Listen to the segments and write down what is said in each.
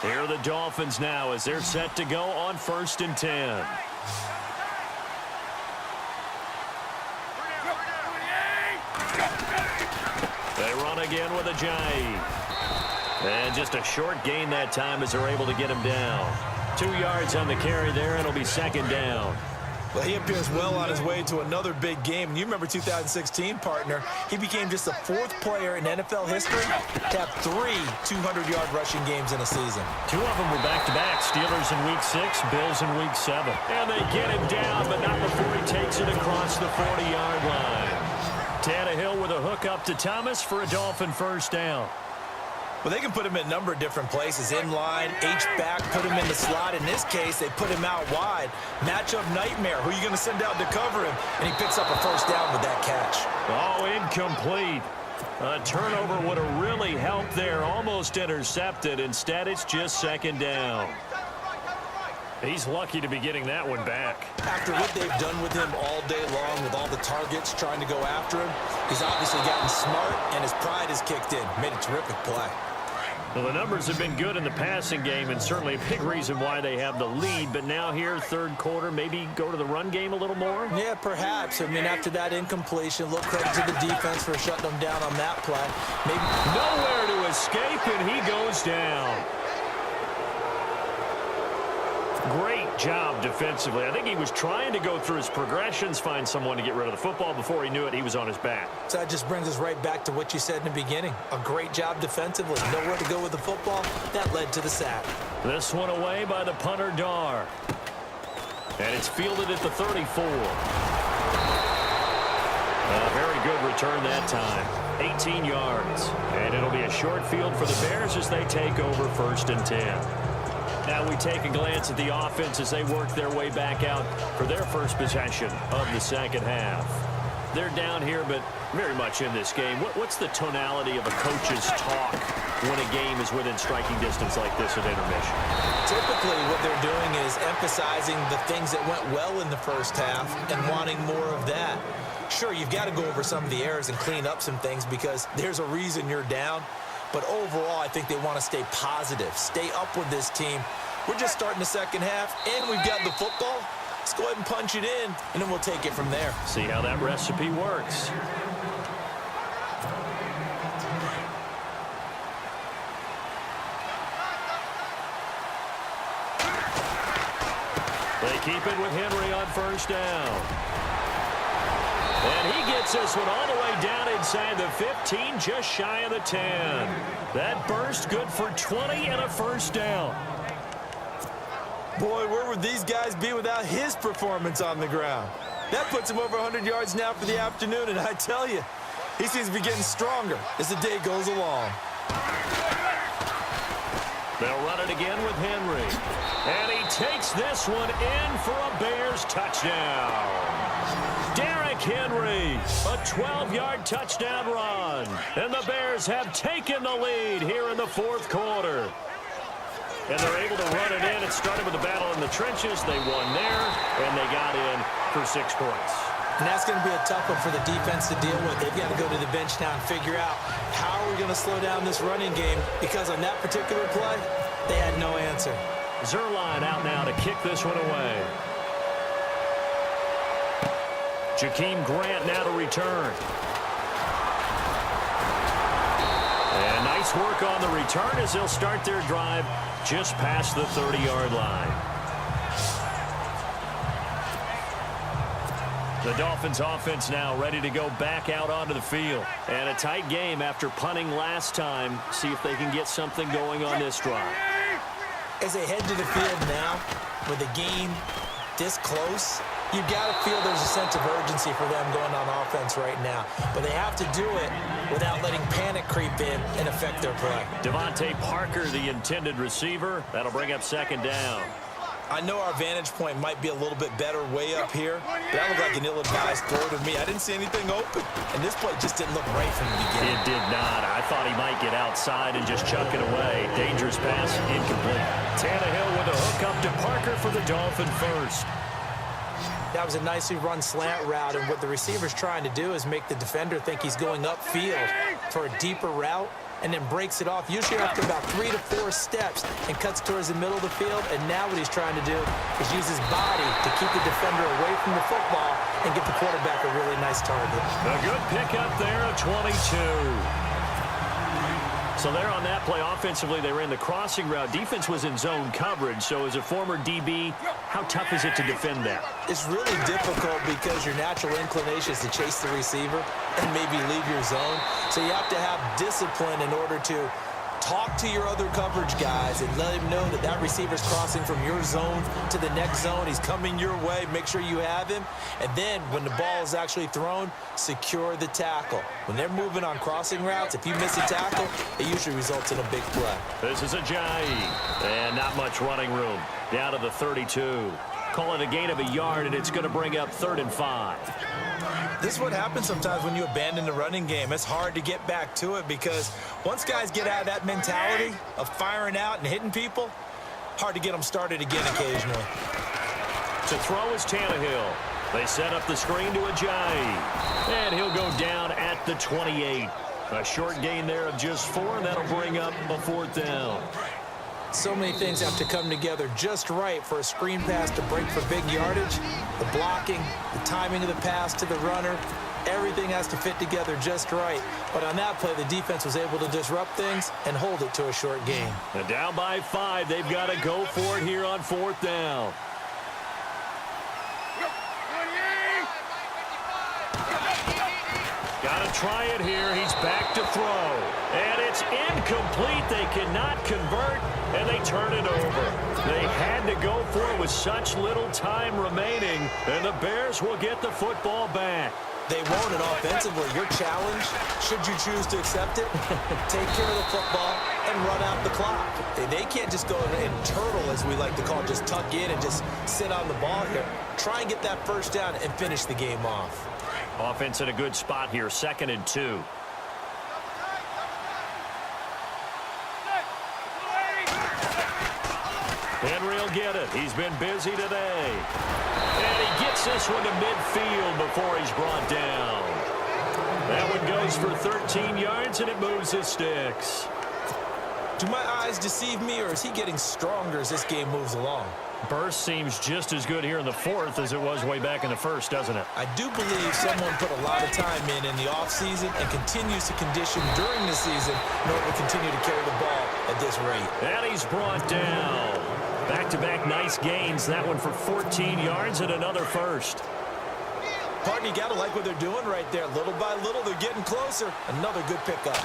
Here are the Dolphins now as they're set to go on 1st and 10. They run again with Ajayi. And just a short gain that time as they're able to get him down. 2 yards on the carry there, and it'll be 2nd down. Well, he appears well on his way to another big game. And you remember 2016, partner. He became just the 4th player in NFL history to have 3 200-yard rushing games in a season. 2 of them were back-to-back. Steelers in Week 6, Bills in Week 7. And they get him down, but not before he takes it across the 40-yard line. Tannehill with a hook up to Thomas for a Dolphin 1st down. Well, they can put him in a number of different places. In line, H-back, put him in the slot. In this case, they put him out wide. Matchup nightmare. Who are you going to send out to cover him? And he picks up a 1st down with that catch. Oh, incomplete. A turnover would have really helped there. Almost intercepted. Instead, it's just 2nd down. He's lucky to be getting that one back. After what they've done with him all day long with all the targets trying to go after him, he's obviously gotten smart, and his pride has kicked in. Made a terrific play. Well, the numbers have been good in the passing game, and certainly a big reason why they have the lead. But now here, 3rd quarter, maybe go to the run game a little more? Yeah, perhaps. I mean, after that incompletion, a little credit to the defense for shutting them down on that play. Maybe nowhere to escape, and he goes down. Great job defensively. I think he was trying to go through his progressions, find someone to get rid of the football. Before he knew it, he was on his back. So that just brings us right back to what you said in the beginning. A great job defensively. Nowhere to go with the football. That led to the sack. This one away by the punter, Dar. And it's fielded at the 34. A very good return that time. 18 yards. And it'll be a short field for the Bears as they take over 1st and 10. Now we take a glance at the offense as they work their way back out for their first possession of the 2nd half. They're down here, but very much in this game. What's the tonality of a coach's talk when a game is within striking distance like this at intermission? Typically, what they're doing is emphasizing the things that went well in the 1st half and wanting more of that. Sure, you've got to go over some of the errors and clean up some things because there's a reason you're down. But overall, I think they want to stay positive, stay up with this team. We're just starting the 2nd half, and we've got the football. Let's go ahead and punch it in, and then we'll take it from there. See how that recipe works. They keep it with Henry on 1st down. And he gets this one all the way down inside the 15, just shy of the 10. That burst good for 20 and a 1st down. Boy, where would these guys be without his performance on the ground? That puts him over 100 yards now for the afternoon, and I tell you, he seems to be getting stronger as the day goes along. They'll run it again with Henry. And he takes this one in for a Bears touchdown. Derrick Henry, a 12-yard touchdown run. And the Bears have taken the lead here in the 4th quarter. And they're able to run it in. It started with a battle in the trenches. They won there, and they got in for 6 points. And that's going to be a tough one for the defense to deal with. They've got to go to the bench now and figure out how are we going to slow down this running game, because on that particular play, they had no answer. Zerline out now to kick this one away. Jakeem Grant now to return. And nice work on the return as they'll start their drive just past the 30-yard line. The Dolphins offense now ready to go back out onto the field. And a tight game after punting last time. See if they can get something going on this drive. As they head to the field now, with the game this close, you've got to feel there's a sense of urgency for them going on offense right now. But they have to do it without letting panic creep in and affect their play. Devontae Parker, the intended receiver. That'll bring up 2nd down. I know our vantage point might be a little bit better way up here, but that looked like an ill-advised throw to me. I didn't see anything open, and this play just didn't look right from the beginning. It did not. I thought he might get outside and just chuck it away. Dangerous pass, incomplete. Tannehill with a hook up to Parker for the Dolphin first. That was a nicely run slant route, and what the receiver's trying to do is make the defender think he's going upfield for a deeper route. and then breaks it off, usually after about 3 to 4 steps, and cuts towards the middle of the field. And now what he's trying to do is use his body to keep the defender away from the football and get the quarterback a really nice target. A good pickup there of 22. So there on that play, offensively, they ran the crossing route. Defense was in zone coverage, so as a former DB, how tough is it to defend that? It's really difficult because your natural inclination is to chase the receiver and maybe leave your zone. So you have to have discipline in order to talk to your other coverage guys and let him know that that receiver's crossing from your zone to the next zone. He's coming your way. Make sure you have him. And then when the ball is actually thrown, secure the tackle. When they're moving on crossing routes, if you miss a tackle, it usually results in a big play. This is Ajayi. And not much running room. Down to the 32. Call it a gain of a yard, and it's going to bring up 3rd and 5. This is what happens sometimes when you abandon the running game. It's hard to get back to it because once guys get out of that mentality of firing out and hitting people, hard to get them started again occasionally. To throw is Tannehill. They set up the screen to Ajayi. And he'll go down at the 28. A short gain there of just 4, and that'll bring up a 4th down. So many things have to come together just right for a screen pass to break for big yardage. The blocking, the timing of the pass to the runner, everything has to fit together just right. But on that play, the defense was able to disrupt things and hold it to a short gain. And down by 5, they've got to go for it here on 4th down. Got to try it here. He's back to throw. And it's incomplete. They cannot convert, and they turn it over. They had to go for it with such little time remaining, and the Bears will get the football back. They won't, and offensively, your challenge, should you choose to accept it, take care of the football and run out the clock. They can't just go and turtle, as we like to call it, just tuck in and just sit on the ball here. Try and get that first down and finish the game off. Offense in a good spot here, 2nd and 2. Henry will get it. He's been busy today. And he gets this one to midfield before he's brought down. That one goes for 13 yards, and it moves his sticks. Do my eyes deceive me, or is he getting stronger as this game moves along? Burst seems just as good here in the 4th as it was way back in the 1st, doesn't it? I do believe someone put a lot of time in the offseason and continues to condition during the season in order to continue to carry the ball at this rate. And he's brought down. Back-to-back nice gains. That one for 14 yards and another first. Partner, you got to like what they're doing right there. Little by little, they're getting closer. Another good pickup.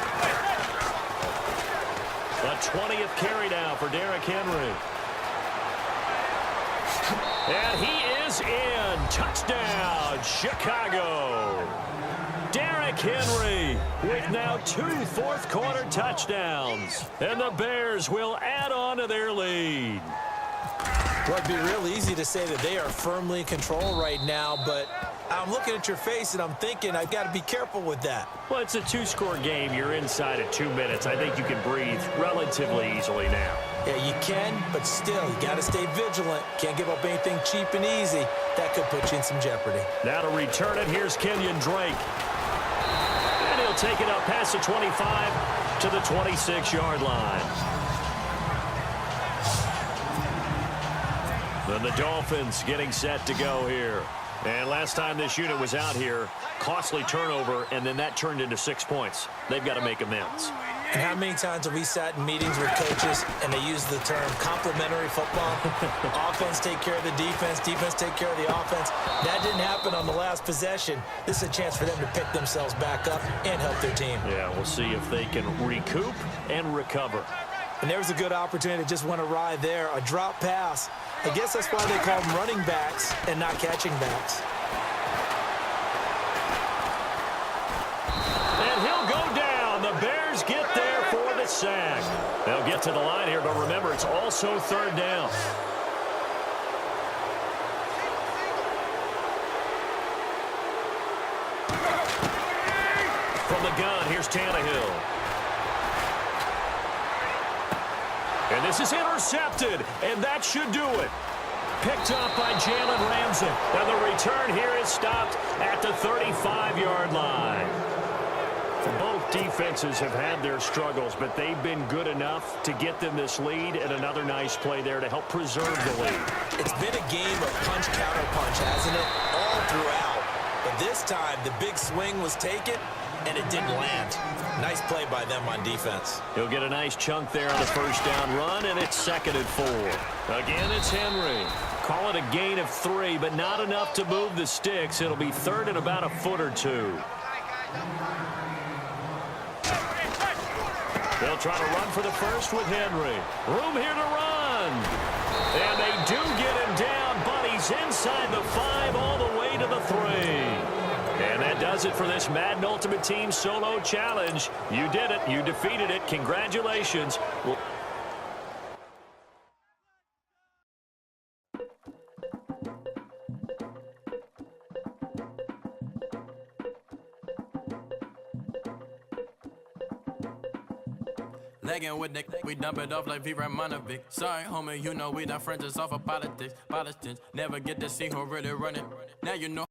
The 20th carry now for Derrick Henry. And he is in. Touchdown, Chicago. Derrick Henry with now 2 fourth-quarter touchdowns. And the Bears will add on to their lead. Well, it'd be real easy to say that they are firmly in control right now, but I'm looking at your face and I'm thinking I've got to be careful with that. Well, it's a 2-score game. You're inside at 2 minutes. I think you can breathe relatively easily now. Yeah, you can, but still, you got to stay vigilant. Can't give up anything cheap and easy. That could put you in some jeopardy. Now to return it, here's Kenyon Drake. And he'll take it up past the 25 to the 26-yard line. Then the Dolphins getting set to go here. And last time this unit was out here, costly turnover, and then that turned into 6 points. They've got to make amends. And how many times have we sat in meetings with coaches and they use the term complementary football? Offense take care of the defense, defense take care of the offense. That didn't happen on the last possession. This is a chance for them to pick themselves back up and help their team. Yeah, we'll see if they can recoup and recover. And there's a good opportunity that just went awry there. A drop pass. I guess that's why they call them running backs and not catching backs. And he'll go down. The Bears get there for the sack. They'll get to the line here, but remember, it's also 3rd down. From the gun, here's Tannehill. And this is intercepted, and that should do it. Picked up by Jalen Ramsey. And the return here is stopped at the 35-yard line. Both defenses have had their struggles, but they've been good enough to get them this lead, and another nice play there to help preserve the lead. It's been a game of punch, counter punch, hasn't it? All throughout. But this time, the big swing was taken, and it didn't land. Nice play by them on defense. He'll get a nice chunk there on the first down run, and it's 2nd and 4. Again, it's Henry. Call it a gain of 3, but not enough to move the sticks. It'll be 3rd and about a foot or 2. They'll try to run for the first with Henry. Room here to run. And they do get him down, but he's inside the 5 all the way to the 3. And that does it for this Madden Ultimate Team Solo Challenge. You did it. You defeated it. Congratulations. Legging with Nick, we dump it off like V. Ramonovic. Sorry, homie, you know we not friends, it's off of politics. Politicians never get to see who really running. Now you know.